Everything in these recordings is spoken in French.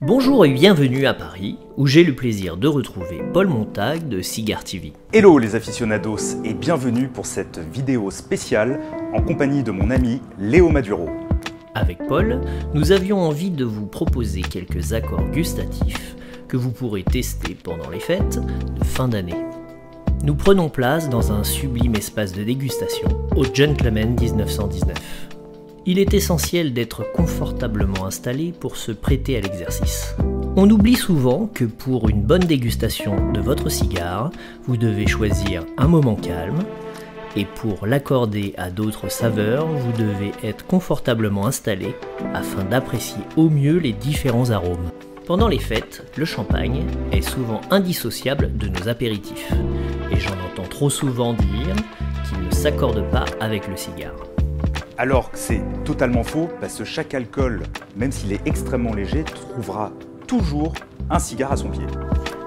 Bonjour et bienvenue à Paris, où j'ai le plaisir de retrouver Paul Montag de Cigar TV. Hello les aficionados et bienvenue pour cette vidéo spéciale en compagnie de mon ami Léo Maduro. Avec Paul, nous avions envie de vous proposer quelques accords gustatifs que vous pourrez tester pendant les fêtes de fin d'année. Nous prenons place dans un sublime espace de dégustation au Gentleman 1919. Il est essentiel d'être confortablement installé pour se prêter à l'exercice. On oublie souvent que pour une bonne dégustation de votre cigare, vous devez choisir un moment calme, et pour l'accorder à d'autres saveurs, vous devez être confortablement installé afin d'apprécier au mieux les différents arômes. Pendant les fêtes, le champagne est souvent indissociable de nos apéritifs, et j'en entends trop souvent dire qu'il ne s'accorde pas avec le cigare. Alors que c'est totalement faux, parce que chaque alcool, même s'il est extrêmement léger, trouvera toujours un cigare à son pied.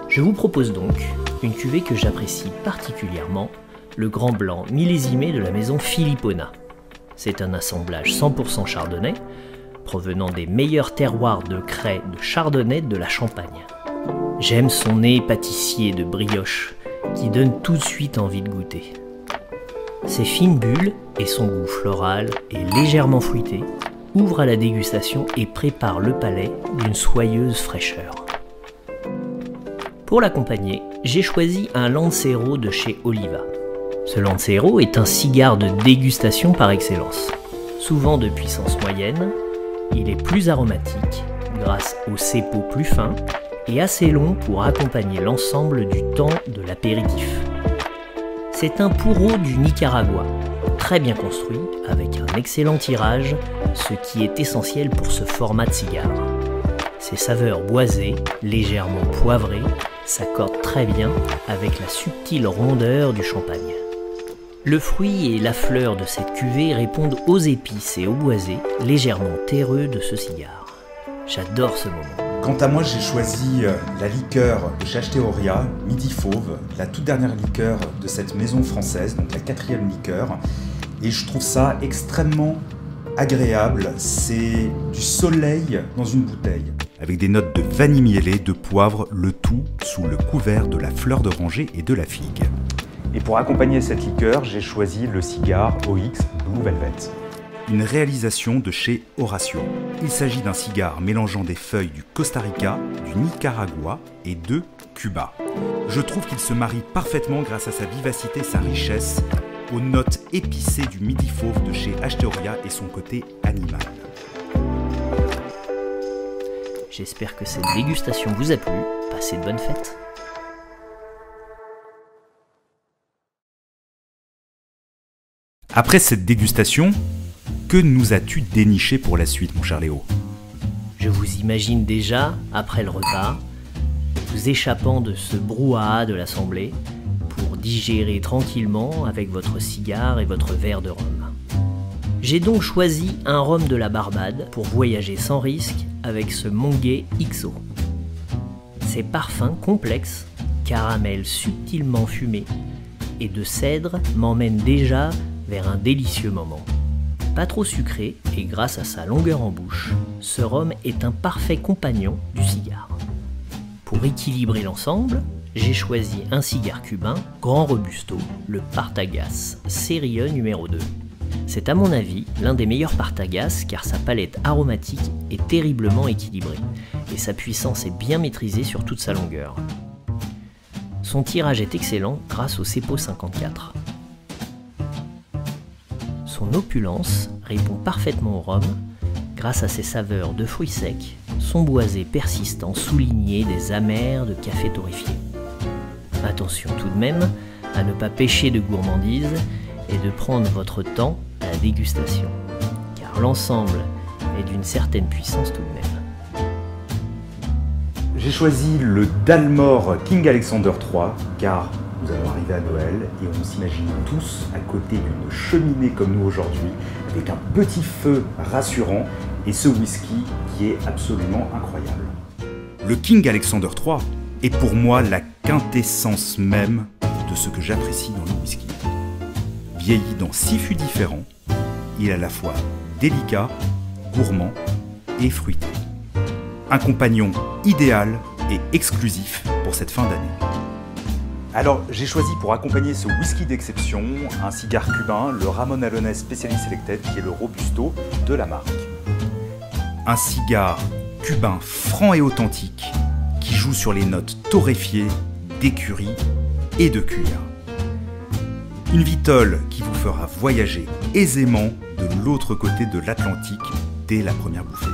Je vous propose donc une cuvée que j'apprécie particulièrement, le Grand Blanc millésimé de la maison Filipona. C'est un assemblage 100% chardonnay, provenant des meilleurs terroirs de craie de chardonnay de la Champagne. J'aime son nez pâtissier de brioche, qui donne tout de suite envie de goûter. Ses fines bulles et son goût floral et légèrement fruité ouvrent à la dégustation et préparent le palais d'une soyeuse fraîcheur. Pour l'accompagner, j'ai choisi un Lancero de chez Oliva. Ce Lancero est un cigare de dégustation par excellence. Souvent de puissance moyenne, il est plus aromatique grâce au cépot plus fin et assez long pour accompagner l'ensemble du temps de l'apéritif. C'est un puro du Nicaragua, très bien construit, avec un excellent tirage, ce qui est essentiel pour ce format de cigare. Ses saveurs boisées, légèrement poivrées, s'accordent très bien avec la subtile rondeur du champagne. Le fruit et la fleur de cette cuvée répondent aux épices et aux boisés, légèrement terreux de ce cigare. J'adore ce moment. Quant à moi, j'ai choisi la liqueur de chez Asteria, Midi Fauve, la toute dernière liqueur de cette maison française, donc la 4e liqueur. Et je trouve ça extrêmement agréable. C'est du soleil dans une bouteille. Avec des notes de vanille mielée, de poivre, le tout sous le couvert de la fleur d'oranger et de la figue. Et pour accompagner cette liqueur, j'ai choisi le cigare OX Blue Velvet. Une réalisation de chez Horatio. Il s'agit d'un cigare mélangeant des feuilles du Costa Rica, du Nicaragua et de Cuba. Je trouve qu'il se marie parfaitement grâce à sa vivacité et sa richesse aux notes épicées du Midi Fauve de chez Asteria et son côté animal. J'espère que cette dégustation vous a plu. Passez de bonnes fêtes. Après cette dégustation, que nous as-tu déniché pour la suite, mon cher Léo? Je vous imagine déjà, après le repas, vous échappant de ce brouhaha de l'assemblée pour digérer tranquillement avec votre cigare et votre verre de rhum. J'ai donc choisi un rhum de la Barbade pour voyager sans risque avec ce Monguet XO. Ses parfums complexes, caramel subtilement fumé et de cèdre m'emmènent déjà vers un délicieux moment. Pas trop sucré et grâce à sa longueur en bouche, ce rhum est un parfait compagnon du cigare. Pour équilibrer l'ensemble, j'ai choisi un cigare cubain Grand Robusto, le Partagas Serie numéro 2. C'est à mon avis l'un des meilleurs Partagas car sa palette aromatique est terriblement équilibrée et sa puissance est bien maîtrisée sur toute sa longueur. Son tirage est excellent grâce au Cepo 54. Son opulence répond parfaitement au rhum grâce à ses saveurs de fruits secs, son boisé persistant souligné des amers de café torréfié. Attention tout de même à ne pas pécher de gourmandise et de prendre votre temps à la dégustation, car l'ensemble est d'une certaine puissance tout de même. J'ai choisi le Dalmor King Alexander III car nous allons arriver à Noël et on s'imagine tous à côté d'une cheminée comme nous aujourd'hui, avec un petit feu rassurant et ce whisky qui est absolument incroyable. Le King Alexander III est pour moi la quintessence même de ce que j'apprécie dans le whisky. Vieilli dans 6 fûts différents, il est à la fois délicat, gourmand et fruité. un compagnon idéal et exclusif pour cette fin d'année. Alors, j'ai choisi pour accompagner ce whisky d'exception un cigare cubain, le Ramon Allones Specialty Selected, qui est le Robusto de la marque. Un cigare cubain franc et authentique qui joue sur les notes torréfiées d'écurie et de cuir. Une vitole qui vous fera voyager aisément de l'autre côté de l'Atlantique dès la première bouffée.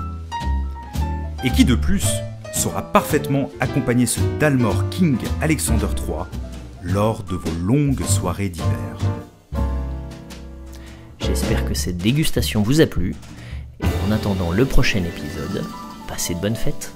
Et qui de plus saura parfaitement accompagner ce Dalmor King Alexander III lors de vos longues soirées d'hiver. J'espère que cette dégustation vous a plu, et en attendant le prochain épisode, passez de bonnes fêtes.